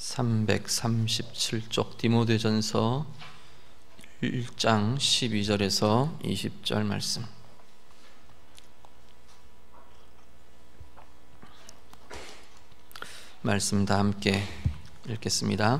337쪽 디모데전서 1장 12절에서 20절 말씀. 말씀 다 함께 읽겠습니다.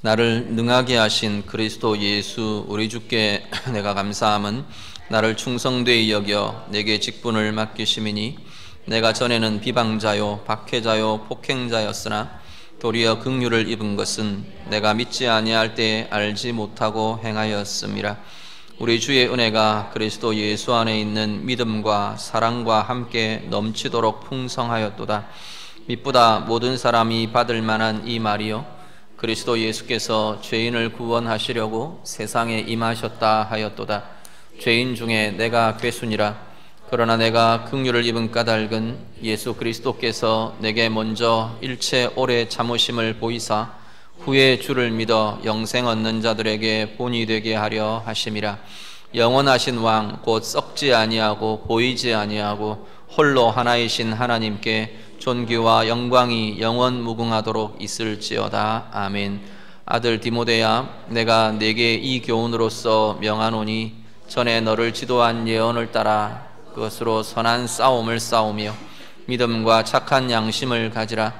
나를 능하게 하신 그리스도 예수 우리 주께 내가 감사함은 나를 충성되이 여겨 내게 직분을 맡기심이니 내가 전에는 비방자요 박해자요 폭행자였으나 도리어 긍휼을 입은 것은 내가 믿지 아니할 때에 알지 못하고 행하였음이라. 우리 주의 은혜가 그리스도 예수 안에 있는 믿음과 사랑과 함께 넘치도록 풍성하였도다. 미쁘다 모든 사람이 받을 만한 이 말이요 그리스도 예수께서 죄인을 구원하시려고 세상에 임하셨다 하였도다. 죄인 중에 내가 괴순이라. 그러나 내가 긍휼을 입은 까닭은 예수 그리스도께서 내게 먼저 일체 오래 참으심을 보이사 후에 주를 믿어 영생 얻는 자들에게 본이 되게 하려 하심이라. 영원하신 왕 곧 썩지 아니하고 보이지 아니하고 홀로 하나이신 하나님께 존귀와 영광이 영원 무궁하도록 있을지어다. 아멘. 아들 디모데야, 내가 네게 이 교훈으로서 명하노니 전에 너를 지도한 예언을 따라 그것으로 선한 싸움을 싸우며 믿음과 착한 양심을 가지라.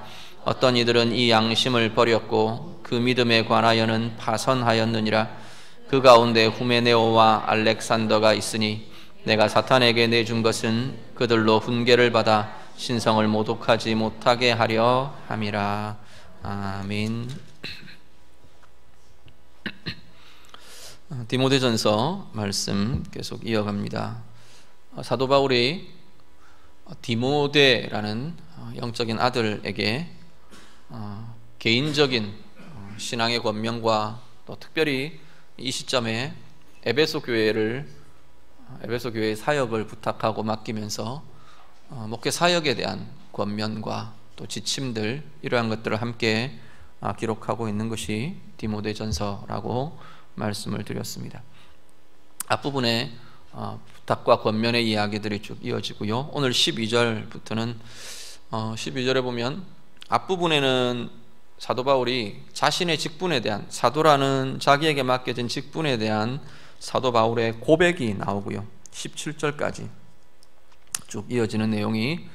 어떤 이들은 이 양심을 버렸고 그 믿음에 관하여는 파선하였느니라. 그 가운데 후메네오와 알렉산더가 있으니 내가 사탄에게 내준 것은 그들로 훈계를 받아 신성을 모독하지 못하게 하려 함이라. 아멘. 디모데전서 말씀 계속 이어갑니다. 사도 바울이 디모데라는 영적인 아들에게 개인적인 신앙의 권면과 또 특별히 이 시점에 에베소 교회의 사역을 부탁하고 맡기면서 목회 사역에 대한 권면과 또 지침들, 이러한 것들을 함께 기록하고 있는 것이 디모데전서라고 말씀을 드렸습니다. 앞부분에 부탁과 권면의 이야기들이 쭉 이어지고요. 오늘 12절부터는 12절에 보면 앞부분에는 사도 바울이 자신의 직분에 대한, 사도라는 자기에게 맡겨진 직분에 대한 사도 바울의 고백이 나오고요. 17절까지 쭉 이어지는 내용이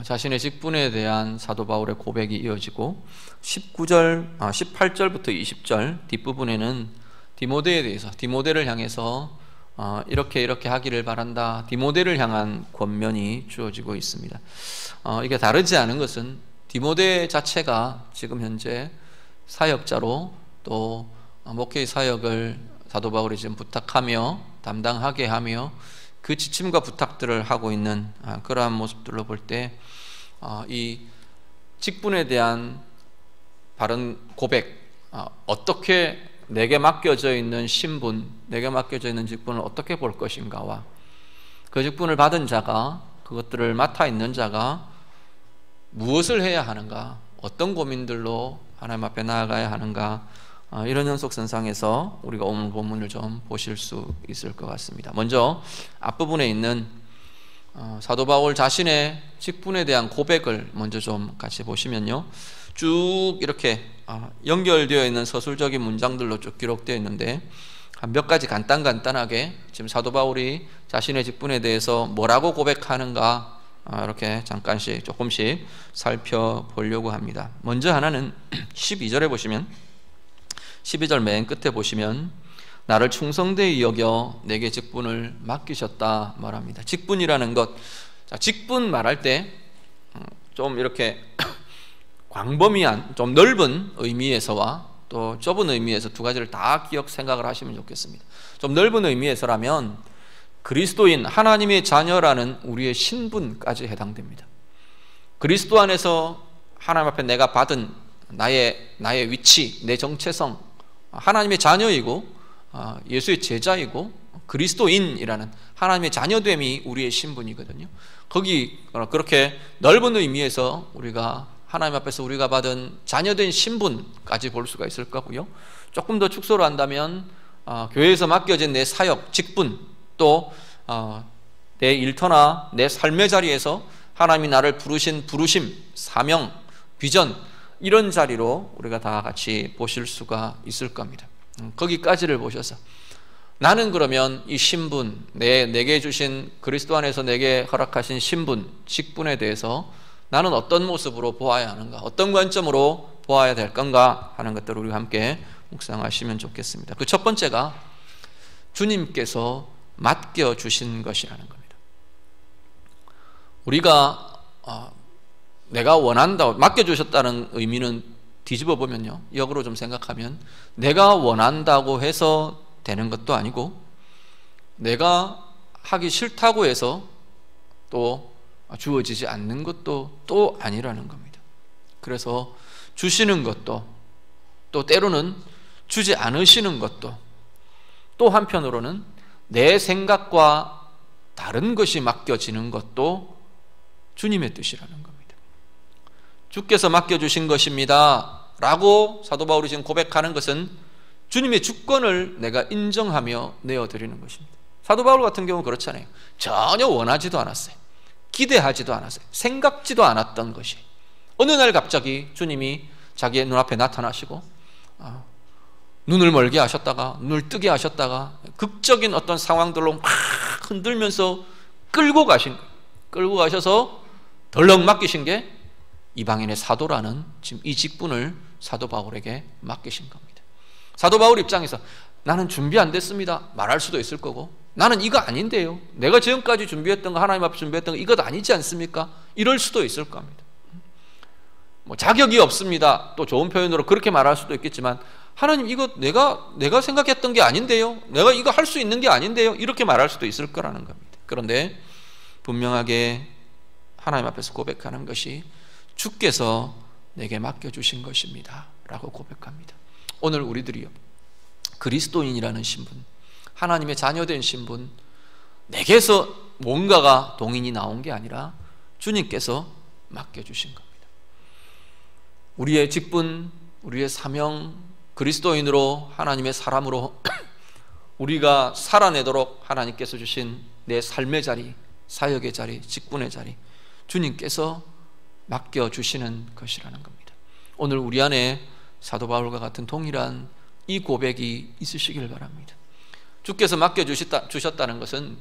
자신의 직분에 대한 사도 바울의 고백이 이어지고 18절부터 20절 뒷부분에는 디모데에 대해서, 디모데를 향해서 이렇게 하기를 바란다, 디모데를 향한 권면이 주어지고 있습니다. 이게 다르지 않은 것은 디모데 자체가 지금 현재 사역자로 또 목회의 사역을 사도 바울이 지금 부탁하며 담당하게 하며 그 지침과 부탁들을 하고 있는 그러한 모습들로 볼 때 이 직분에 대한 바른 고백, 어떻게 내게 맡겨져 있는 신분, 내게 맡겨져 있는 직분을 어떻게 볼 것인가와 그 직분을 받은 자가, 그것들을 맡아 있는 자가 무엇을 해야 하는가, 어떤 고민들로 하나님 앞에 나아가야 하는가, 이런 연속선상에서 우리가 오늘 본문을 좀 보실 수 있을 것 같습니다. 먼저 앞부분에 있는 사도 바울 자신의 직분에 대한 고백을 먼저 좀 같이 보시면요, 쭉 이렇게 연결되어 있는 서술적인 문장들로 쭉 기록되어 있는데 몇 가지 간단하게 지금 사도 바울이 자신의 직분에 대해서 뭐라고 고백하는가 이렇게 잠깐씩 조금씩 살펴보려고 합니다. 먼저 하나는 12절에 보시면, 12절 맨 끝에 보시면 나를 충성되이 여겨 내게 직분을 맡기셨다 말합니다. 직분이라는 것, 직분 말할 때 좀 이렇게 광범위한, 좀 넓은 의미에서와 또 좁은 의미에서 두 가지를 다 생각을 하시면 좋겠습니다. 좀 넓은 의미에서라면 그리스도인 하나님의 자녀라는 우리의 신분까지 해당됩니다. 그리스도 안에서 하나님 앞에 내가 받은 나의 위치, 내 정체성, 하나님의 자녀이고 예수의 제자이고 그리스도인이라는 하나님의 자녀됨이 우리의 신분이거든요. 거기 그렇게 넓은 의미에서 우리가 하나님 앞에서 우리가 받은 자녀된 신분까지 볼 수가 있을 거고요. 조금 더 축소로 한다면 교회에서 맡겨진 내 사역, 직분, 또 내 일터나 내 삶의 자리에서 하나님이 나를 부르신 부르심, 사명, 비전, 이런 자리로 우리가 다 같이 보실 수가 있을 겁니다. 거기까지를 보셔서 나는 그러면 이 신분, 내게 주신 그리스도 안에서 내게 허락하신 신분, 직분에 대해서 나는 어떤 모습으로 보아야 하는가, 어떤 관점으로 보아야 될 건가 하는 것들을 우리가 함께 묵상하시면 좋겠습니다. 그 첫 번째가 주님께서 맡겨주신 것이라는 겁니다. 우리가 내가 원한다, 맡겨주셨다는 의미는 뒤집어 보면요, 역으로 좀 생각하면 내가 원한다고 해서 되는 것도 아니고 내가 하기 싫다고 해서 또 주어지지 않는 것도 또 아니라는 겁니다. 그래서 주시는 것도, 또 때로는 주지 않으시는 것도, 또 한편으로는 내 생각과 다른 것이 맡겨지는 것도 주님의 뜻이라는 겁니다. 주께서 맡겨주신 것입니다 라고 사도 바울이 지금 고백하는 것은 주님의 주권을 내가 인정하며 내어드리는 것입니다. 사도 바울 같은 경우는 그렇잖아요. 전혀 원하지도 않았어요. 기대하지도 않았어요. 생각지도 않았던 것이 어느 날 갑자기 주님이 자기의 눈앞에 나타나시고 눈을 멀게 하셨다가 눈을 뜨게 하셨다가 극적인 어떤 상황들로 막 흔들면서 끌고 가셔서 덜렁 맡기신 게 이방인의 사도라는 지금 이 직분을 사도 바울에게 맡기신 겁니다. 사도 바울 입장에서 나는 준비 안 됐습니다 말할 수도 있을 거고, 나는 이거 아닌데요, 내가 지금까지 준비했던 거, 하나님 앞에 준비했던 거 이것 아니지 않습니까? 이럴 수도 있을 겁니다. 자격이 없습니다, 또 좋은 표현으로 그렇게 말할 수도 있겠지만, 하나님 이거 내가 생각했던 게 아닌데요, 내가 이거 할 수 있는 게 아닌데요, 이렇게 말할 수도 있을 거라는 겁니다. 그런데 분명하게 하나님 앞에서 고백하는 것이 주께서 내게 맡겨주신 것입니다 라고 고백합니다. 오늘 우리들이요, 그리스도인이라는 신분, 하나님의 자녀된 신분, 내게서 뭔가가 동인이 나온 게 아니라 주님께서 맡겨주신 겁니다. 우리의 직분, 우리의 사명, 그리스도인으로, 하나님의 사람으로 우리가 살아내도록 하나님께서 주신 내 삶의 자리, 사역의 자리, 직분의 자리, 주님께서 맡겨주시는 것이라는 겁니다. 오늘 우리 안에 사도 바울과 같은 동일한 이 고백이 있으시길 바랍니다. 주께서 맡겨주셨다는 것은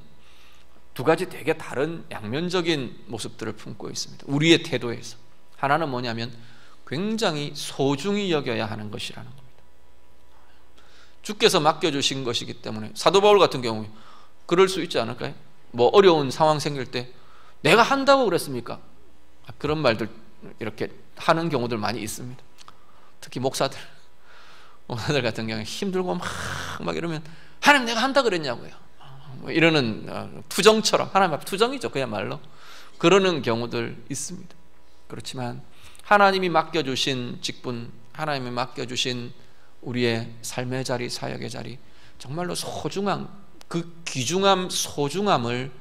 두 가지 되게 다른 양면적인 모습들을 품고 있습니다. 우리의 태도에서 하나는 뭐냐면 굉장히 소중히 여겨야 하는 것이라는 겁니다. 주께서 맡겨주신 것이기 때문에 사도 바울 같은 경우 그럴 수 있지 않을까요? 어려운 상황 생길 때 내가 한다고 그랬습니까? 그런 말들 이렇게 하는 경우들 많이 있습니다. 특히 목사들 같은 경우에 힘들고 막 이러면 하나님 내가 한다 그랬냐고요, 이러는 투정처럼, 하나님 앞에 투정이죠 그야말로. 그러는 경우들 있습니다. 그렇지만 하나님이 맡겨주신 직분, 하나님이 맡겨주신 우리의 삶의 자리, 사역의 자리, 정말로 소중한 그 귀중함, 소중함을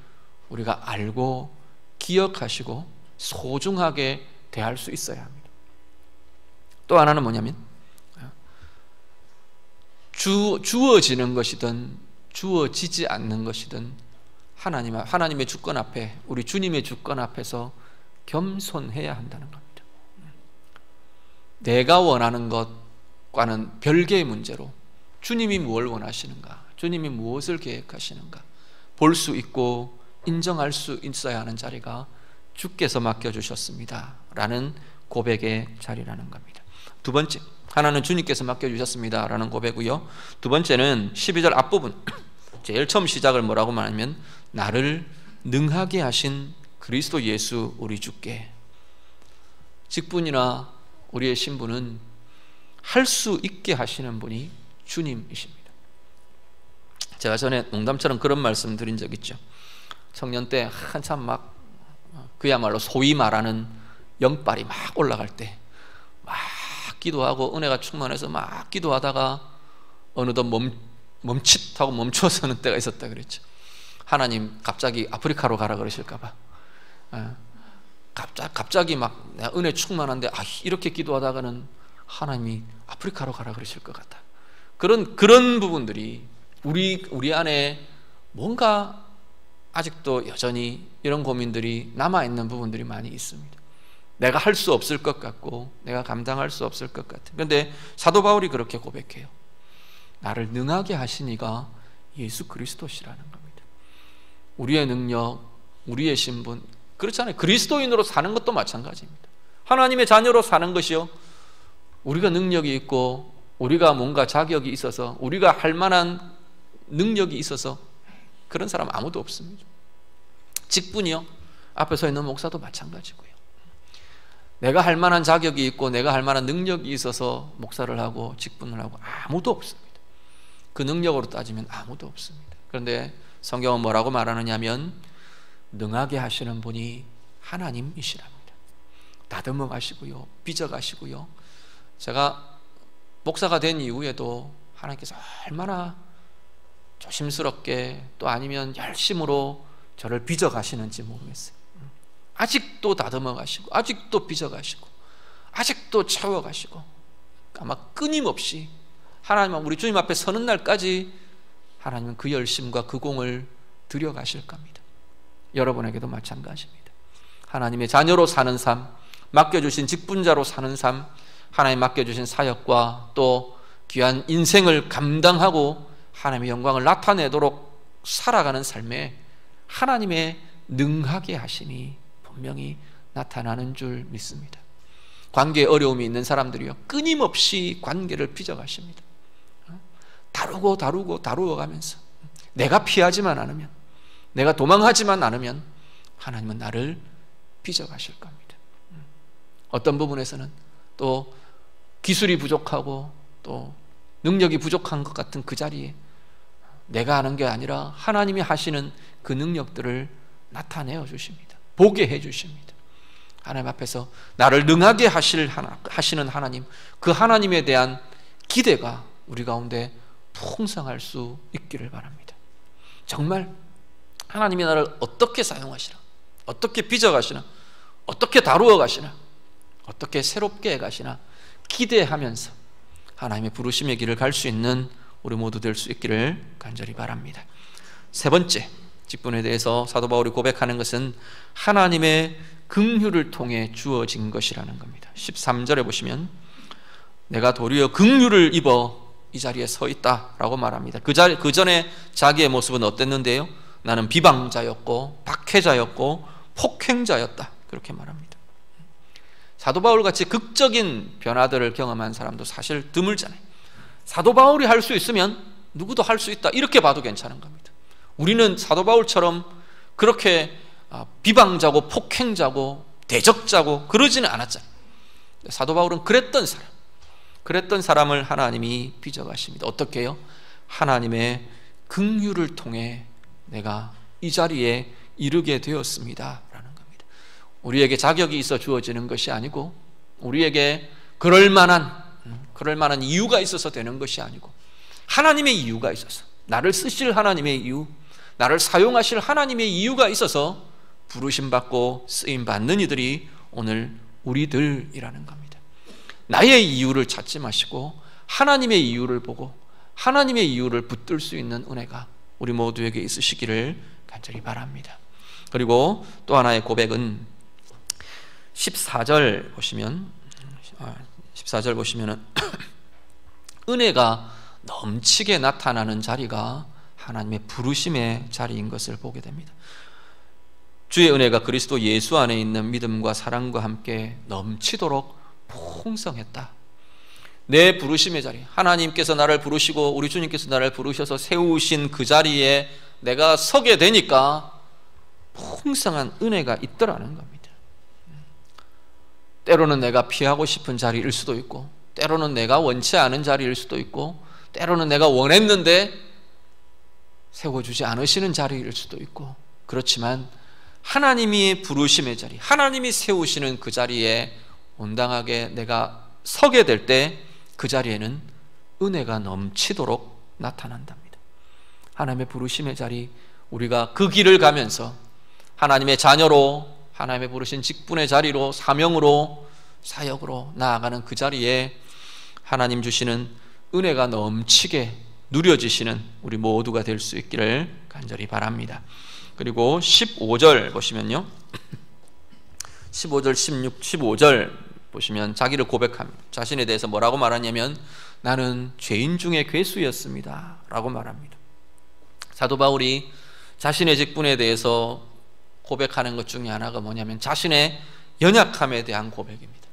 우리가 알고 기억하시고 소중하게 대할 수 있어야 합니다. 또 하나는 뭐냐면 주어지는 것이든 주어지지 않는 것이든 하나님의 주권 앞에, 우리 주님의 주권 앞에서 겸손해야 한다는 겁니다. 내가 원하는 것과는 별개의 문제로 주님이 무엇을 원하시는가, 주님이 무엇을 계획하시는가 볼 수 있고 인정할 수 있어야 하는 자리가 주께서 맡겨주셨습니다 라는 고백의 자리라는 겁니다. 두 번째, 하나는 주님께서 맡겨주셨습니다 라는 고백이고요, 두 번째는 12절 앞부분 제일 처음 시작을 뭐라고 말하면 나를 능하게 하신 그리스도 예수 우리 주께. 직분이나 우리의 신분은 할 수 있게 하시는 분이 주님이십니다. 제가 전에 농담처럼 그런 말씀 드린 적 있죠. 청년 때 한참 막 그야말로 소위 말하는 영빨이 막 올라갈 때 막 기도하고 은혜가 충만해서 막 기도하다가 어느덧 멈칫하고 멈추어서는 때가 있었다 그랬죠. 하나님 갑자기 아프리카로 가라 그러실까봐, 갑자기 막 내가 은혜 충만한데 이렇게 기도하다가는 하나님이 아프리카로 가라 그러실 것 같다. 그런 부분들이 우리 안에 뭔가 아직도 여전히 이런 고민들이 남아있는 부분들이 많이 있습니다. 내가 할 수 없을 것 같고 내가 감당할 수 없을 것 같은. 그런데 사도 바울이 그렇게 고백해요. 나를 능하게 하시니가 예수 그리스도시라는 겁니다. 우리의 능력, 우리의 신분, 그렇잖아요. 그리스도인으로 사는 것도 마찬가지입니다. 하나님의 자녀로 사는 것이요, 우리가 능력이 있고 우리가 뭔가 자격이 있어서 우리가 할 만한 능력이 있어서 그런 사람 아무도 없습니다. 직분이요, 앞에 서 있는 목사도 마찬가지고요. 내가 할 만한 자격이 있고 내가 할 만한 능력이 있어서 목사를 하고 직분을 하고 아무도 없습니다. 그 능력으로 따지면 아무도 없습니다. 그런데 성경은 뭐라고 말하느냐 하면 능하게 하시는 분이 하나님이시랍니다. 다듬어 가시고요, 빚어 가시고요. 제가 목사가 된 이후에도 하나님께서 얼마나 조심스럽게 또 아니면 열심으로 저를 빚어 가시는지 모르겠어요. 아직도 다듬어 가시고 아직도 빚어 가시고 아직도 채워 가시고 아마 끊임없이 하나님, 우리 주님 앞에 서는 날까지 하나님은 그 열심과 그 공을 들여 가실 겁니다. 여러분에게도 마찬가지입니다. 하나님의 자녀로 사는 삶, 맡겨주신 직분자로 사는 삶, 하나님 맡겨주신 사역과 또 귀한 인생을 감당하고 하나님의 영광을 나타내도록 살아가는 삶에 하나님의 능하게 하심이 분명히 나타나는 줄 믿습니다. 관계에 어려움이 있는 사람들이요, 끊임없이 관계를 빚어가십니다. 다루어 가면서 내가 피하지만 않으면, 내가 도망하지만 않으면 하나님은 나를 빚어가실 겁니다. 어떤 부분에서는 또 기술이 부족하고 또 능력이 부족한 것 같은 그 자리에 내가 하는 게 아니라 하나님이 하시는 그 능력들을 나타내어 주십니다. 보게 해 주십니다. 하나님 앞에서 나를 능하게 하시는 하나님, 그 하나님에 대한 기대가 우리 가운데 풍성할 수 있기를 바랍니다. 정말 하나님이 나를 어떻게 사용하시나, 어떻게 빚어가시나, 어떻게 다루어 가시나, 어떻게 새롭게 해가시나 기대하면서 하나님의 부르심의 길을 갈 수 있는 우리 모두 될 수 있기를 간절히 바랍니다. 세 번째, 직분에 대해서 사도 바울이 고백하는 것은 하나님의 긍휼을 통해 주어진 것이라는 겁니다. 13절에 보시면 내가 도리어 긍휼을 입어 이 자리에 서 있다라고 말합니다. 그 전에 자기의 모습은 어땠는데요? 나는 비방자였고 박해자였고 폭행자였다, 그렇게 말합니다. 사도 바울 같이 극적인 변화들을 경험한 사람도 사실 드물잖아요. 사도 바울이 할 수 있으면 누구도 할 수 있다, 이렇게 봐도 괜찮은 겁니다. 우리는 사도 바울처럼 그렇게 비방자고 폭행자고 대적자고 그러지는 않았잖아요. 사도 바울은 그랬던 사람을 하나님이 빚어가십니다. 어떻게 해요? 하나님의 긍휼을 통해 내가 이 자리에 이르게 되었습니다 라는 겁니다. 우리에게 자격이 있어 주어지는 것이 아니고, 우리에게 그럴 만한 이유가 있어서 되는 것이 아니고, 하나님의 이유가 있어서, 나를 쓰실 하나님의 이유, 나를 사용하실 하나님의 이유가 있어서 부르심받고 쓰임받는 이들이 오늘 우리들이라는 겁니다. 나의 이유를 찾지 마시고 하나님의 이유를 보고 하나님의 이유를 붙들 수 있는 은혜가 우리 모두에게 있으시기를 간절히 바랍니다. 그리고 또 하나의 고백은 14절 보시면 은혜가 넘치게 나타나는 자리가 하나님의 부르심의 자리인 것을 보게 됩니다. 주의 은혜가 그리스도 예수 안에 있는 믿음과 사랑과 함께 넘치도록 풍성했다. 내 부르심의 자리, 하나님께서 나를 부르시고 우리 주님께서 나를 부르셔서 세우신 그 자리에 내가 서게 되니까 풍성한 은혜가 있더라는 겁니다. 때로는 내가 피하고 싶은 자리일 수도 있고, 때로는 내가 원치 않은 자리일 수도 있고, 때로는 내가 원했는데 세워주지 않으시는 자리일 수도 있고, 그렇지만 하나님이 부르심의 자리, 하나님이 세우시는 그 자리에 온당하게 내가 서게 될 때 그 자리에는 은혜가 넘치도록 나타난답니다. 하나님의 부르심의 자리, 우리가 그 길을 가면서 하나님의 자녀로, 하나님의 부르신 직분의 자리로, 사명으로, 사역으로 나아가는 그 자리에 하나님 주시는 은혜가 넘치게 누려지시는 우리 모두가 될 수 있기를 간절히 바랍니다. 그리고 15절 보시면요, 15절, 16, 15절 보시면 자기를 고백합니다. 자신에 대해서 뭐라고 말하냐면 나는 죄인 중에 괴수였습니다 라고 말합니다. 사도 바울이 자신의 직분에 대해서 고백하는 것 중에 하나가 뭐냐면 자신의 연약함에 대한 고백입니다.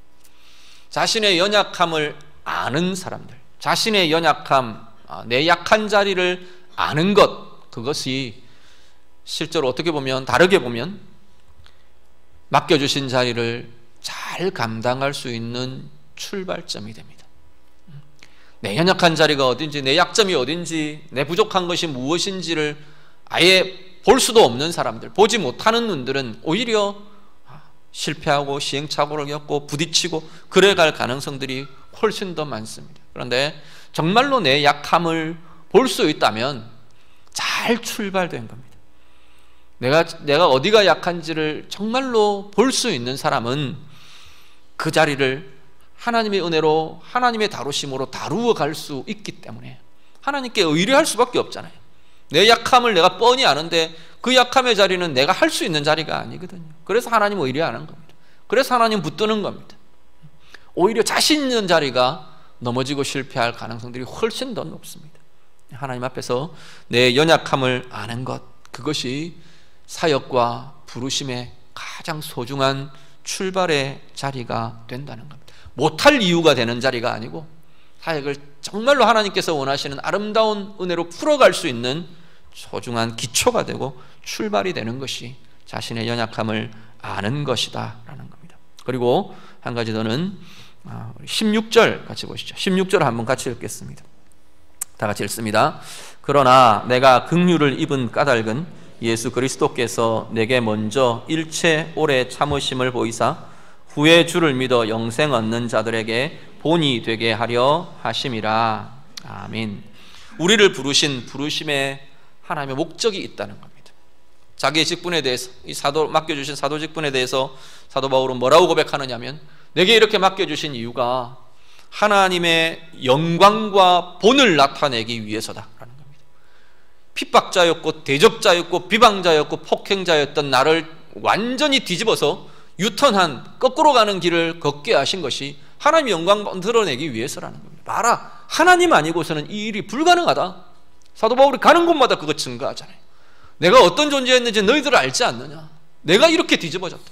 자신의 연약함을 아는 사람들, 자신의 연약함, 내 약한 자리를 아는 것, 그것이 실제로 어떻게 보면, 다르게 보면 맡겨주신 자리를 잘 감당할 수 있는 출발점이 됩니다. 내 연약한 자리가 어딘지, 내 약점이 어딘지, 내 부족한 것이 무엇인지를 아예 볼 수도 없는 사람들, 보지 못하는 눈들은 오히려 실패하고 시행착오를 겪고 부딪히고 그래갈 가능성들이 훨씬 더 많습니다. 그런데 정말로 내 약함을 볼 수 있다면 잘 출발된 겁니다. 내가 어디가 약한지를 정말로 볼 수 있는 사람은 그 자리를 하나님의 은혜로, 하나님의 다루심으로 다루어 갈 수 있기 때문에 하나님께 의뢰할 수밖에 없잖아요. 내 약함을 내가 뻔히 아는데 그 약함의 자리는 내가 할 수 있는 자리가 아니거든요. 그래서 하나님 의뢰하는 겁니다. 그래서 하나님 붙드는 겁니다. 오히려 자신 있는 자리가 넘어지고 실패할 가능성들이 훨씬 더 높습니다. 하나님 앞에서 내 연약함을 아는 것, 그것이 사역과 부르심의 가장 소중한 출발의 자리가 된다는 겁니다. 못할 이유가 되는 자리가 아니고 사역을 정말로 하나님께서 원하시는 아름다운 은혜로 풀어갈 수 있는 소중한 기초가 되고 출발이 되는 것이 자신의 연약함을 아는 것이다 라는 겁니다. 그리고 한 가지 더는 16절 같이 보시죠. 16절 한번 같이 읽겠습니다. 다 같이 읽습니다. 그러나 내가 긍휼을 입은 까닭은 예수 그리스도께서 내게 먼저 일체 오래 참으심을 보이사 후에 주를 믿어 영생 얻는 자들에게 본이 되게 하려 하심이라. 아멘. 우리를 부르신 부르심에 하나님의 목적이 있다는 겁니다. 자기의 직분에 대해서, 이 맡겨주신 사도 직분에 대해서 사도 바울은 뭐라고 고백하느냐면 내게 이렇게 맡겨주신 이유가 하나님의 영광과 본을 나타내기 위해서다라는 겁니다. 핍박자였고 대적자였고 비방자였고 폭행자였던 나를 완전히 뒤집어서 유턴한 거꾸로 가는 길을 걷게 하신 것이 하나님의 영광 드러내기 위해서라는 겁니다. 봐라, 하나님 아니고서는 이 일이 불가능하다. 사도 바울이 가는 곳마다 그거 증거하잖아요. 내가 어떤 존재였는지 너희들 알지 않느냐. 내가 이렇게 뒤집어졌다.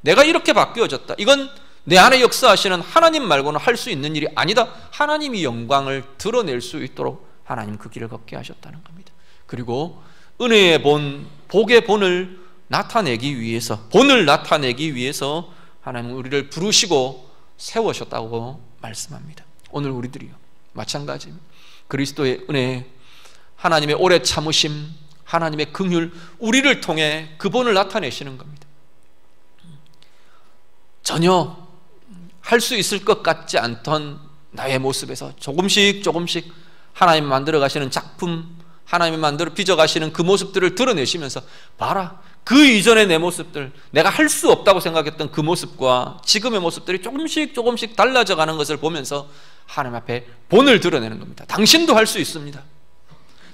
내가 이렇게 바뀌어졌다. 이건 내 안에 역사하시는 하나님 말고는 할 수 있는 일이 아니다. 하나님이 영광을 드러낼 수 있도록 하나님 그 길을 걷게 하셨다는 겁니다. 그리고 은혜의 본, 복의 본을 나타내기 위해서, 본을 나타내기 위해서 하나님은 우리를 부르시고 세우셨다고 말씀합니다. 오늘 우리들이요 마찬가지입니다. 그리스도의 은혜, 하나님의 오래 참으심, 하나님의 긍휼, 우리를 통해 그 본을 나타내시는 겁니다. 전혀 할 수 있을 것 같지 않던 나의 모습에서 조금씩 하나님이 만들어 가시는 작품, 하나님이 만들어 빚어 가시는 그 모습들을 드러내시면서 봐라, 그 이전의 내 모습들, 내가 할 수 없다고 생각했던 그 모습과 지금의 모습들이 조금씩 달라져 가는 것을 보면서 하나님 앞에 본을 드러내는 겁니다. 당신도 할 수 있습니다.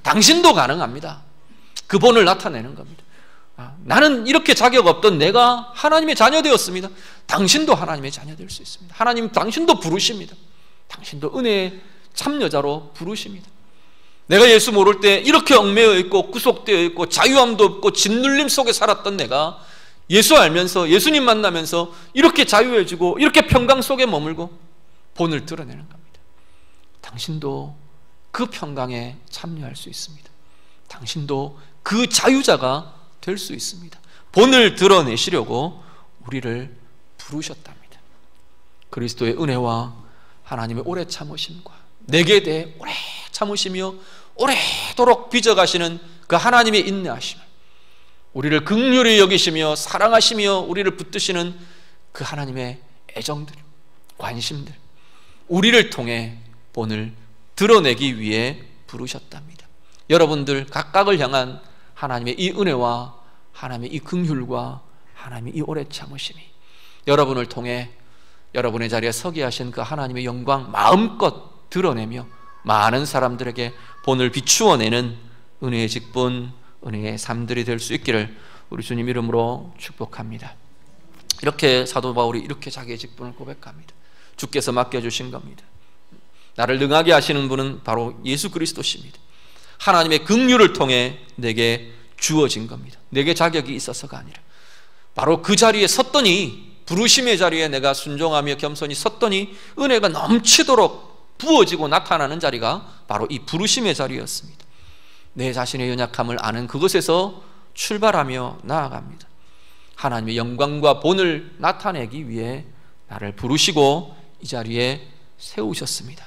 당신도 가능합니다. 그 본을 나타내는 겁니다. 나는 이렇게 자격 없던 내가 하나님의 자녀 되었습니다. 당신도 하나님의 자녀 될 수 있습니다. 하나님 당신도 부르십니다. 당신도 은혜의 참여자로 부르십니다. 내가 예수 모를 때 이렇게 얽매여 있고 구속되어 있고 자유함도 없고 짓눌림 속에 살았던 내가 예수 알면서, 예수님 만나면서 이렇게 자유해지고 이렇게 평강 속에 머물고 본을 드러내는 겁니다. 당신도 그 평강에 참여할 수 있습니다. 당신도 그 자유자가 될 수 있습니다. 본을 드러내시려고 우리를 부르셨답니다. 그리스도의 은혜와 하나님의 오래 참으심과 내게 대해 오래 참으시며 오래도록 빚어가시는 그 하나님의 인내하심을, 우리를 긍휼히 여기시며 사랑하시며 우리를 붙드시는 그 하나님의 애정들, 관심들, 우리를 통해 본을 드러내기 위해 부르셨답니다. 여러분들 각각을 향한 하나님의 이 은혜와 하나님의 이 긍휼과 하나님의 이 오래 참으심이 여러분을 통해 여러분의 자리에 서게 하신 그 하나님의 영광 마음껏 드러내며 많은 사람들에게 본을 비추어내는 은혜의 직분, 은혜의 삶들이 될 수 있기를 우리 주님 이름으로 축복합니다. 이렇게 사도 바울이 이렇게 자기의 직분을 고백합니다. 주께서 맡겨주신 겁니다. 나를 능하게 하시는 분은 바로 예수 그리스도십니다. 하나님의 긍휼을 통해 내게 주어진 겁니다. 내게 자격이 있어서가 아니라 바로 그 자리에 섰더니, 부르심의 자리에 내가 순종하며 겸손히 섰더니 은혜가 넘치도록 부어지고 나타나는 자리가 바로 이 부르심의 자리였습니다. 내 자신의 연약함을 아는 그것에서 출발하며 나아갑니다. 하나님의 영광과 본을 나타내기 위해 나를 부르시고 이 자리에 세우셨습니다.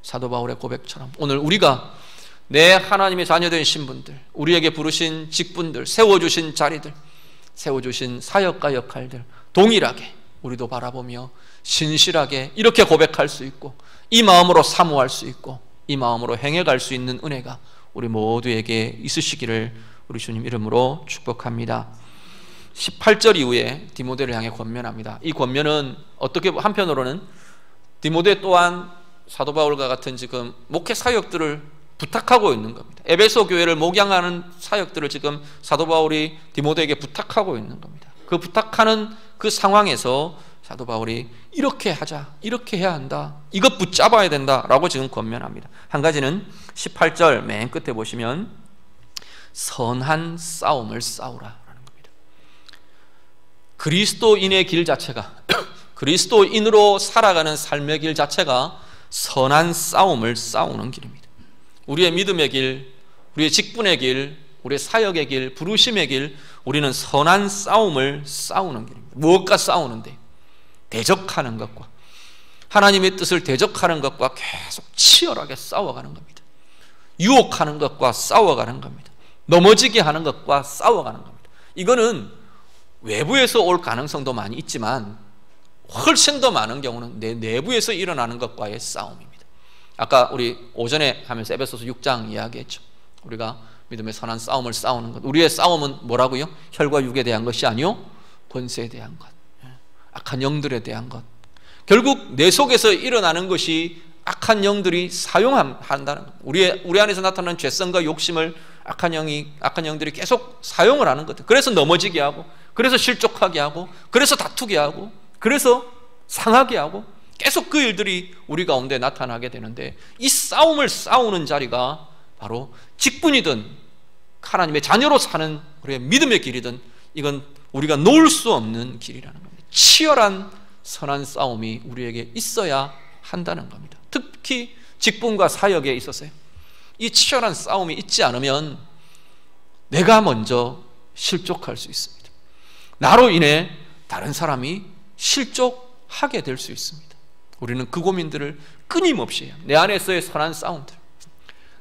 사도 바울의 고백처럼 오늘 우리가 내 하나님의 자녀된 신분들, 우리에게 부르신 직분들, 세워주신 자리들, 세워주신 사역과 역할들 동일하게 우리도 바라보며 신실하게 이렇게 고백할 수 있고, 이 마음으로 사모할 수 있고, 이 마음으로 행해갈 수 있는 은혜가 우리 모두에게 있으시기를 우리 주님 이름으로 축복합니다. 18절 이후에 디모데를 향해 권면합니다. 이 권면은 어떻게 한편으로는 디모데 또한 사도 바울과 같은 지금 목회 사역들을 부탁하고 있는 겁니다. 에베소 교회를 목양하는 사역들을 지금 사도 바울이 디모데에게 부탁하고 있는 겁니다. 그 부탁하는 그 상황에서 사도 바울이 이렇게 하자, 이렇게 해야 한다, 이것 붙잡아야 된다라고 지금 권면합니다. 한 가지는 18절 맨 끝에 보시면 선한 싸움을 싸우라 라는 겁니다. 그리스도인의 길 자체가 그리스도인으로 살아가는 삶의 길 자체가 선한 싸움을 싸우는 길입니다. 우리의 믿음의 길, 우리의 직분의 길, 우리의 사역의 길, 부르심의 길, 우리는 선한 싸움을 싸우는 길입니다. 무엇과 싸우는데? 대적하는 것과, 하나님의 뜻을 대적하는 것과 계속 치열하게 싸워가는 겁니다. 유혹하는 것과 싸워가는 겁니다. 넘어지게 하는 것과 싸워가는 겁니다. 이거는 외부에서 올 가능성도 많이 있지만 훨씬 더 많은 경우는 내 내부에서 일어나는 것과의 싸움입니다. 아까 우리 오전에 하면서 에베소서 6장 이야기했죠. 우리가 믿음의 선한 싸움을 싸우는 것, 우리의 싸움은 뭐라고요? 혈과 육에 대한 것이 아니요 권세에 대한 것, 악한 영들에 대한 것. 결국 내 속에서 일어나는 것이 악한 영들이 사용한다는 것. 우리 안에서 나타나는 죄성과 욕심을 악한 영들이 계속 사용을 하는 것. 그래서 넘어지게 하고, 그래서 실족하게 하고, 그래서 다투게 하고, 그래서 상하게 하고, 계속 그 일들이 우리 가운데 나타나게 되는데, 이 싸움을 싸우는 자리가 바로 직분이든 하나님의 자녀로 사는 우리의 믿음의 길이든, 이건 우리가 놓을 수 없는 길이라는 겁니다. 치열한 선한 싸움이 우리에게 있어야 한다는 겁니다. 특히 직분과 사역에 있어서요. 이 치열한 싸움이 있지 않으면 내가 먼저 실족할 수 있습니다. 나로 인해 다른 사람이 실족하게 될 수 있습니다. 우리는 그 고민들을 끊임없이 해요. 내 안에서의 선한 싸움들,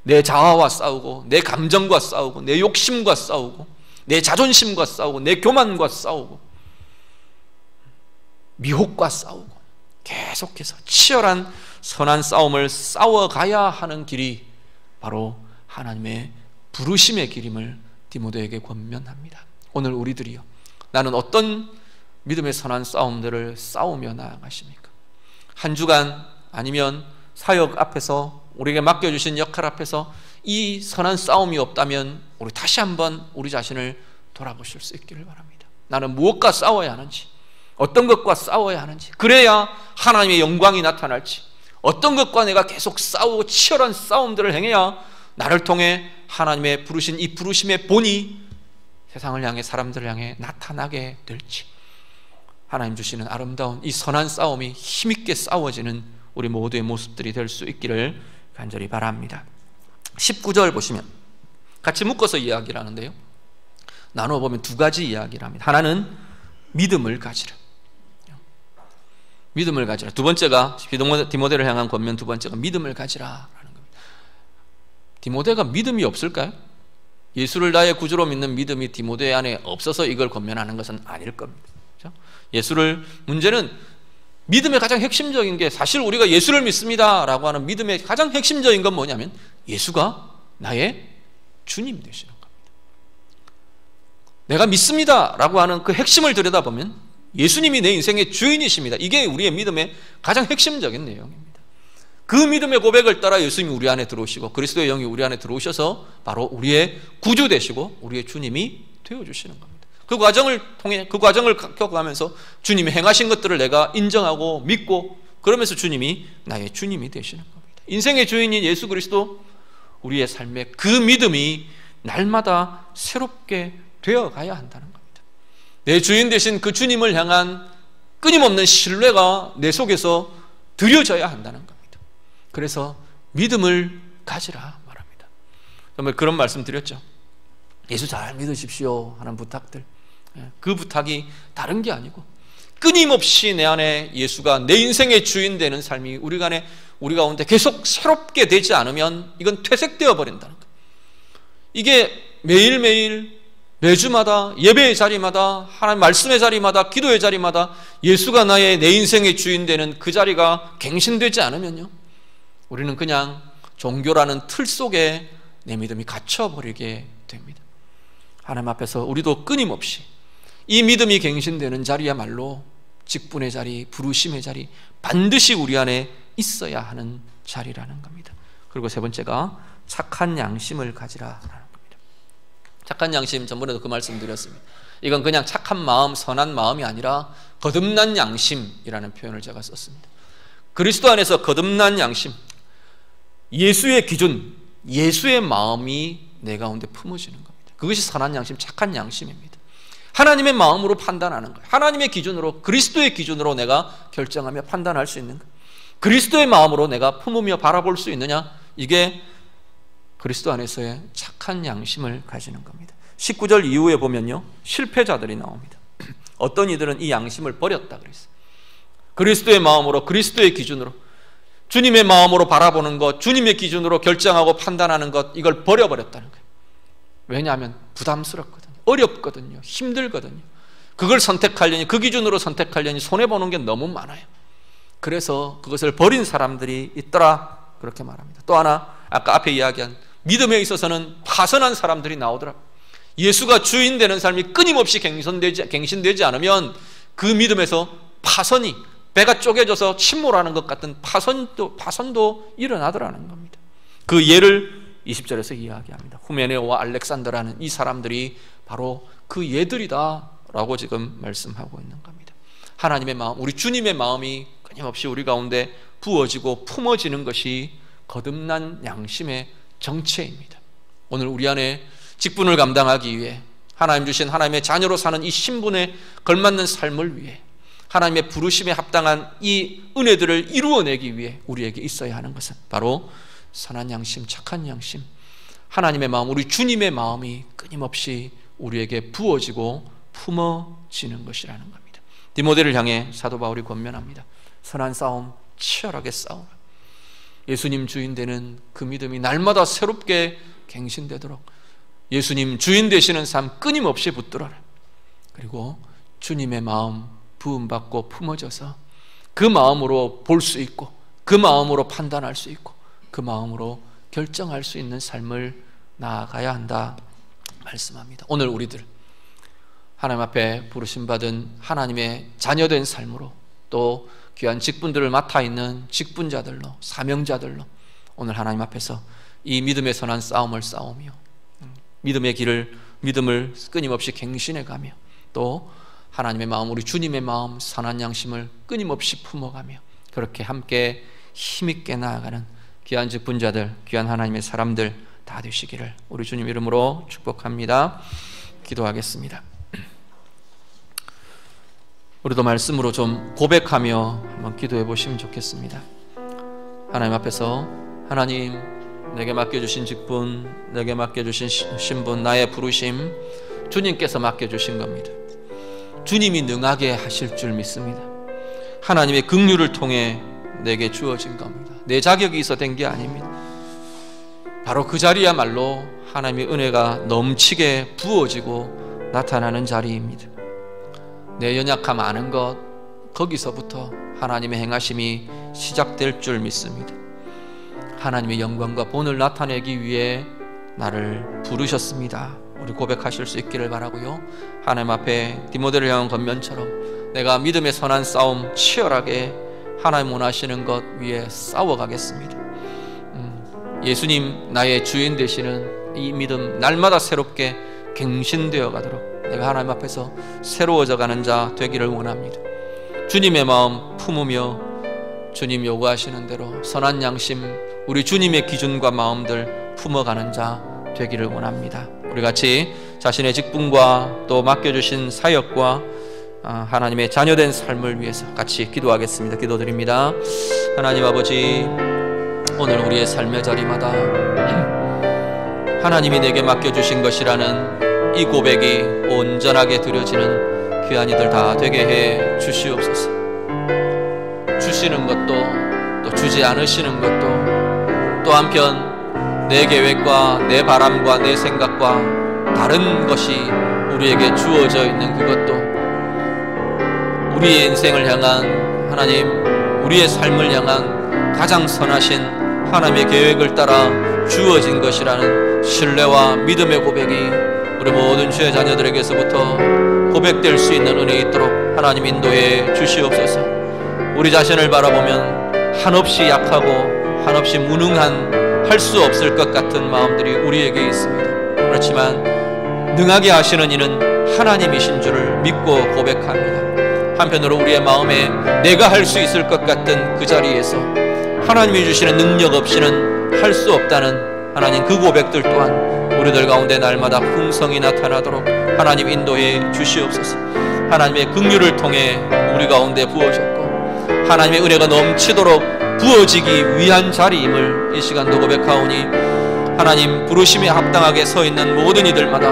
내 자아와 싸우고, 내 감정과 싸우고, 내 욕심과 싸우고, 내 자존심과 싸우고, 내 교만과 싸우고, 미혹과 싸우고, 계속해서 치열한 선한 싸움을 싸워가야 하는 길이 바로 하나님의 부르심의 길임을 디모데에게 권면합니다. 오늘 우리들이요, 나는 어떤 믿음의 선한 싸움들을 싸우며 나아가십니까? 한 주간 아니면 사역 앞에서, 우리에게 맡겨주신 역할 앞에서 이 선한 싸움이 없다면 우리 다시 한번 우리 자신을 돌아보실 수 있기를 바랍니다. 나는 무엇과 싸워야 하는지, 어떤 것과 싸워야 하는지, 그래야 하나님의 영광이 나타날지, 어떤 것과 내가 계속 싸우고 치열한 싸움들을 행해야 나를 통해 하나님의 부르신 이 부르심의 본이 세상을 향해, 사람들을 향해 나타나게 될지, 하나님 주시는 아름다운 이 선한 싸움이 힘있게 싸워지는 우리 모두의 모습들이 될 수 있기를 간절히 바랍니다. 19절 보시면 같이 묶어서 이야기를 하는데요, 나눠보면 두 가지 이야기를 합니다. 하나는 믿음을 가지라, 믿음을 가지라. 두 번째가 디모데를 향한 권면, 두 번째가 믿음을 가지라라는 겁니다. 디모데가 믿음이 없을까요? 예수를 나의 구주로 믿는 믿음이 디모데 안에 없어서 이걸 권면하는 것은 아닐 겁니다. 그렇죠? 문제는 믿음의 가장 핵심적인 게, 사실 우리가 예수를 믿습니다라고 하는 믿음의 가장 핵심적인 건 뭐냐면 예수가 나의 주님 되시는 겁니다. 내가 믿습니다라고 하는 그 핵심을 들여다보면 예수님이 내 인생의 주인이십니다. 이게 우리의 믿음의 가장 핵심적인 내용입니다. 그 믿음의 고백을 따라 예수님이 우리 안에 들어오시고, 그리스도의 영이 우리 안에 들어오셔서 바로 우리의 구주 되시고 우리의 주님이 되어주시는 겁니다. 그 과정을 통해, 그 과정을 겪어가면서 주님이 행하신 것들을 내가 인정하고 믿고, 그러면서 주님이 나의 주님이 되시는 겁니다. 인생의 주인인 예수 그리스도, 우리의 삶에 그 믿음이 날마다 새롭게 되어가야 한다는 겁니다. 내 주인 되신 그 주님을 향한 끊임없는 신뢰가 내 속에서 드려져야 한다는 겁니다. 그래서 믿음을 가지라 말합니다. 정말 그런 말씀 드렸죠. 예수 잘 믿으십시오 하는 부탁들, 그 부탁이 다른 게 아니고 끊임없이 내 안에 예수가 내 인생의 주인 되는 삶이 우리 가운데 계속 새롭게 되지 않으면 이건 퇴색되어 버린다는 거예요. 이게 매일매일 매주마다 예배의 자리마다 하나님 말씀의 자리마다 기도의 자리마다 예수가 내 인생의 주인 되는 그 자리가 갱신되지 않으면요, 우리는 그냥 종교라는 틀 속에 내 믿음이 갇혀버리게 됩니다. 하나님 앞에서 우리도 끊임없이 이 믿음이 갱신되는 자리야말로 직분의 자리, 부르심의 자리, 반드시 우리 안에 있어야 하는 자리라는 겁니다. 그리고 세 번째가 착한 양심을 가지라라는 겁니다. 착한 양심, 전번에도 그 말씀 드렸습니다. 이건 그냥 착한 마음, 선한 마음이 아니라 거듭난 양심이라는 표현을 제가 썼습니다. 그리스도 안에서 거듭난 양심, 예수의 기준, 예수의 마음이 내 가운데 품어지는 겁니다. 그것이 선한 양심, 착한 양심입니다. 하나님의 마음으로 판단하는 거예요. 하나님의 기준으로, 그리스도의 기준으로 내가 결정하며 판단할 수 있는 거예요. 그리스도의 마음으로 내가 품으며 바라볼 수 있느냐, 이게 그리스도 안에서의 착한 양심을 가지는 겁니다. 19절 이후에 보면요, 실패자들이 나옵니다. 어떤 이들은 이 양심을 버렸다 그랬어요. 그리스도의 마음으로, 그리스도의 기준으로, 주님의 마음으로 바라보는 것, 주님의 기준으로 결정하고 판단하는 것, 이걸 버려버렸다는 거예요. 왜냐하면 부담스럽거든요, 어렵거든요, 힘들거든요. 그걸 선택하려니, 그 기준으로 선택하려니 손해보는 게 너무 많아요. 그래서 그것을 버린 사람들이 있더라, 그렇게 말합니다. 또 하나, 아까 앞에 이야기한 믿음에 있어서는 파선한 사람들이 나오더라. 예수가 주인 되는 삶이 끊임없이 갱신되지 않으면 그 믿음에서 파선이, 배가 쪼개져서 침몰하는 것 같은 파선도 일어나더라는 겁니다. 그 예를 20절에서 이야기합니다. 후메네오와 알렉산더라는 이 사람들이 바로 그 예들이다 라고 지금 말씀하고 있는 겁니다. 하나님의 마음, 우리 주님의 마음이 끊임없이 우리 가운데 부어지고 품어지는 것이 거듭난 양심의 정체입니다. 오늘 우리 안에 직분을 감당하기 위해, 하나님 주신 하나님의 자녀로 사는 이 신분에 걸맞는 삶을 위해, 하나님의 부르심에 합당한 이 은혜들을 이루어내기 위해 우리에게 있어야 하는 것은 바로 선한 양심, 착한 양심, 하나님의 마음, 우리 주님의 마음이 끊임없이 우리에게 부어지고 품어지는 것이라는 겁니다. 디모데를 향해 사도 바울이 권면합니다. 선한 싸움, 치열하게 싸우라. 예수님 주인 되는 그 믿음이 날마다 새롭게 갱신되도록 예수님 주인 되시는 삶 끊임없이 붙들어라. 그리고 주님의 마음 부음받고 품어져서 그 마음으로 볼 수 있고, 그 마음으로 판단할 수 있고, 그 마음으로 결정할 수 있는 삶을 나아가야 한다 말씀합니다. 오늘 우리들 하나님 앞에 부르심받은 하나님의 자녀된 삶으로, 또 귀한 직분들을 맡아 있는 직분자들로, 사명자들로 오늘 하나님 앞에서 이 믿음의 선한 싸움을 싸우며 믿음을 끊임없이 갱신해가며, 또 하나님의 마음, 우리 주님의 마음, 선한 양심을 끊임없이 품어가며 그렇게 함께 힘있게 나아가는 귀한 직분자들, 귀한 하나님의 사람들 다 되시기를 우리 주님 이름으로 축복합니다. 기도하겠습니다. 우리도 말씀으로 좀 고백하며 한번 기도해 보시면 좋겠습니다. 하나님 앞에서, 하나님 내게 맡겨주신 직분, 내게 맡겨주신 신분, 나의 부르심 주님께서 맡겨주신 겁니다. 주님이 능하게 하실 줄 믿습니다. 하나님의 긍휼을 통해 내게 주어진 겁니다. 내 자격이 있어 된 게 아닙니다. 바로 그 자리야말로 하나님의 은혜가 넘치게 부어지고 나타나는 자리입니다. 내 연약함 아는 것, 거기서부터 하나님의 행하심이 시작될 줄 믿습니다. 하나님의 영광과 본을 나타내기 위해 나를 부르셨습니다. 우리 고백하실 수 있기를 바라고요. 하나님 앞에 디모데를 향한 권면처럼 내가 믿음의 선한 싸움 치열하게 하나님 원하시는 것 위에 싸워가겠습니다. 예수님 나의 주인 되시는 이 믿음 날마다 새롭게 갱신되어 가도록 내가 하나님 앞에서 새로워져 가는 자 되기를 원합니다. 주님의 마음 품으며 주님 요구하시는 대로 선한 양심, 우리 주님의 기준과 마음들 품어가는 자 되기를 원합니다. 우리 같이 자신의 직분과 또 맡겨주신 사역과 하나님의 자녀된 삶을 위해서 같이 기도하겠습니다. 기도드립니다. 하나님 아버지, 오늘 우리의 삶의 자리마다 하나님이 내게 맡겨주신 것이라는 이 고백이 온전하게 드려지는 귀한 이들 다 되게 해 주시옵소서. 주시는 것도 또 주지 않으시는 것도 또 한편 내 계획과 내 바람과 내 생각과 다른 것이 우리에게 주어져 있는 그것도 우리의 인생을 향한 하나님, 우리의 삶을 향한 가장 선하신 하나님의 계획을 따라 주어진 것이라는 신뢰와 믿음의 고백이 우리 모든 주의 자녀들에게서부터 고백될 수 있는 은혜 있도록 하나님 인도해 주시옵소서. 우리 자신을 바라보면 한없이 약하고 한없이 무능한 할 수 없을 것 같은 마음들이 우리에게 있습니다. 그렇지만 능하게 하시는 이는 하나님이신 줄을 믿고 고백합니다. 한편으로 우리의 마음에 내가 할 수 있을 것 같은 그 자리에서 하나님이 주시는 능력 없이는 할 수 없다는 하나님 그 고백들 또한 우리들 가운데 날마다 풍성히 나타나도록 하나님 인도해 주시옵소서. 하나님의 긍휼을 통해 우리 가운데 부어졌고 하나님의 은혜가 넘치도록 부어지기 위한 자리임을 이 시간도 고백하오니 하나님 부르심에 합당하게 서 있는 모든 이들마다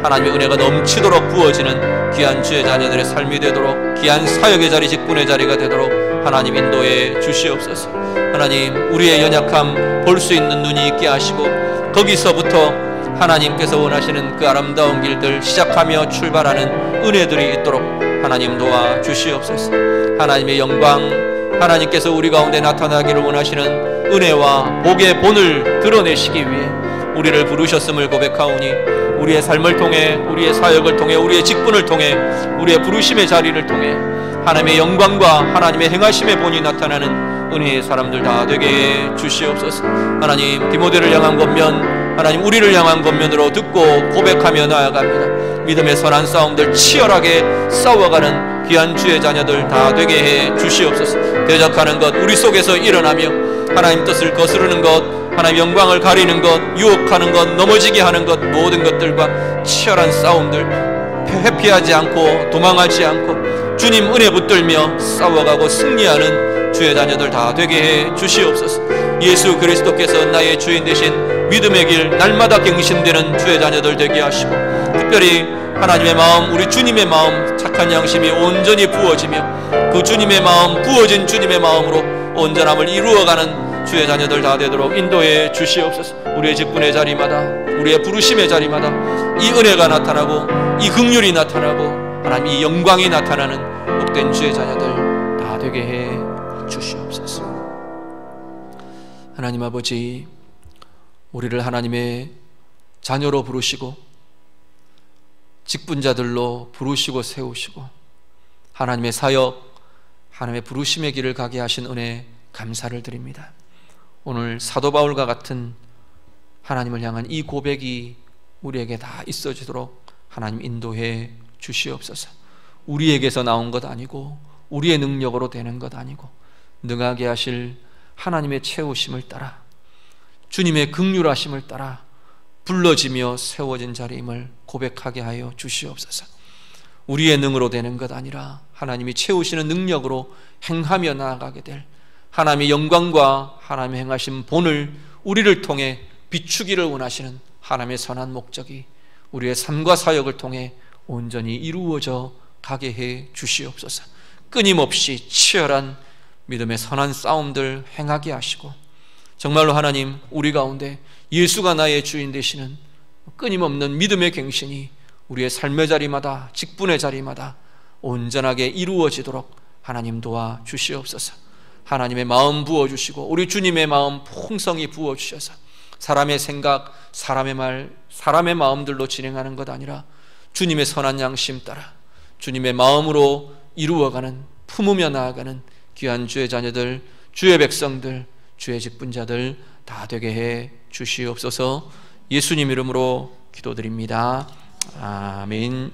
하나님의 은혜가 넘치도록 부어지는 귀한 주의 자녀들의 삶이 되도록 귀한 사역의 자리, 직분의 자리가 되도록 하나님 인도해 주시옵소서. 하나님 우리의 연약함 볼 수 있는 눈이 있게 하시고 거기서부터 하나님께서 원하시는 그 아름다운 길들 시작하며 출발하는 은혜들이 있도록 하나님 도와 주시옵소서. 하나님의 영광, 하나님께서 우리 가운데 나타나기를 원하시는 은혜와 복의 본을 드러내시기 위해 우리를 부르셨음을 고백하오니 우리의 삶을 통해, 우리의 사역을 통해, 우리의 직분을 통해, 우리의 부르심의 자리를 통해 하나님의 영광과 하나님의 행하심의 본이 나타나는 은혜의 사람들 다 되게 해 주시옵소서. 하나님 디모데를 향한 권면, 하나님 우리를 향한 권면으로 듣고 고백하며 나아갑니다. 믿음의 선한 싸움들 치열하게 싸워가는 귀한 주의 자녀들 다 되게 해 주시옵소서. 대적하는 것 우리 속에서 일어나며 하나님 뜻을 거스르는 것, 하나님 영광을 가리는 것, 유혹하는 것, 넘어지게 하는 것, 모든 것들과 치열한 싸움들 회피하지 않고 도망하지 않고 주님 은혜 붙들며 싸워가고 승리하는 주의 자녀들 다 되게 해 주시옵소서. 예수 그리스도께서 나의 주인 되신 믿음의 길 날마다 갱신되는 주의 자녀들 되게 하시고 특별히 하나님의 마음, 우리 주님의 마음, 착한 양심이 온전히 부어지며 그 주님의 마음, 부어진 주님의 마음으로 온전함을 이루어가는 주의 자녀들 다 되도록 인도해 주시옵소서. 우리의 직분의 자리마다, 우리의 부르심의 자리마다 이 은혜가 나타나고 이 긍휼이 나타나고 하나님 이 영광이 나타나는 복된 주의 자녀들 다 되게 해 주시옵소서. 하나님 아버지, 우리를 하나님의 자녀로 부르시고 직분자들로 부르시고 세우시고 하나님의 사역, 하나님의 부르심의 길을 가게 하신 은혜 감사를 드립니다. 오늘 사도 바울과 같은 하나님을 향한 이 고백이 우리에게 다 있어지도록 하나님 인도해 주시옵소서. 우리에게서 나온 것 아니고 우리의 능력으로 되는 것 아니고 능하게 하실 하나님의 채우심을 따라 주님의 긍휼하심을 따라 불러지며 세워진 자리임을 고백하게 하여 주시옵소서. 우리의 능으로 되는 것 아니라 하나님이 채우시는 능력으로 행하며 나아가게 될 하나님의 영광과 하나님의 행하신 본을 우리를 통해 비추기를 원하시는 하나님의 선한 목적이 우리의 삶과 사역을 통해 온전히 이루어져 가게 해 주시옵소서. 끊임없이 치열한 믿음의 선한 싸움들 행하게 하시고 정말로 하나님 우리 가운데 예수가 나의 주인 되시는 끊임없는 믿음의 갱신이 우리의 삶의 자리마다 직분의 자리마다 온전하게 이루어지도록 하나님 도와 주시옵소서. 하나님의 마음 부어주시고 우리 주님의 마음 풍성히 부어주셔서 사람의 생각, 사람의 말, 사람의 마음들로 진행하는 것 아니라 주님의 선한 양심 따라 주님의 마음으로 이루어가는, 품으며 나아가는 귀한 주의 자녀들, 주의 백성들, 주의 직분자들 다 되게 해 주시옵소서. 예수님 이름으로 기도드립니다. 아멘.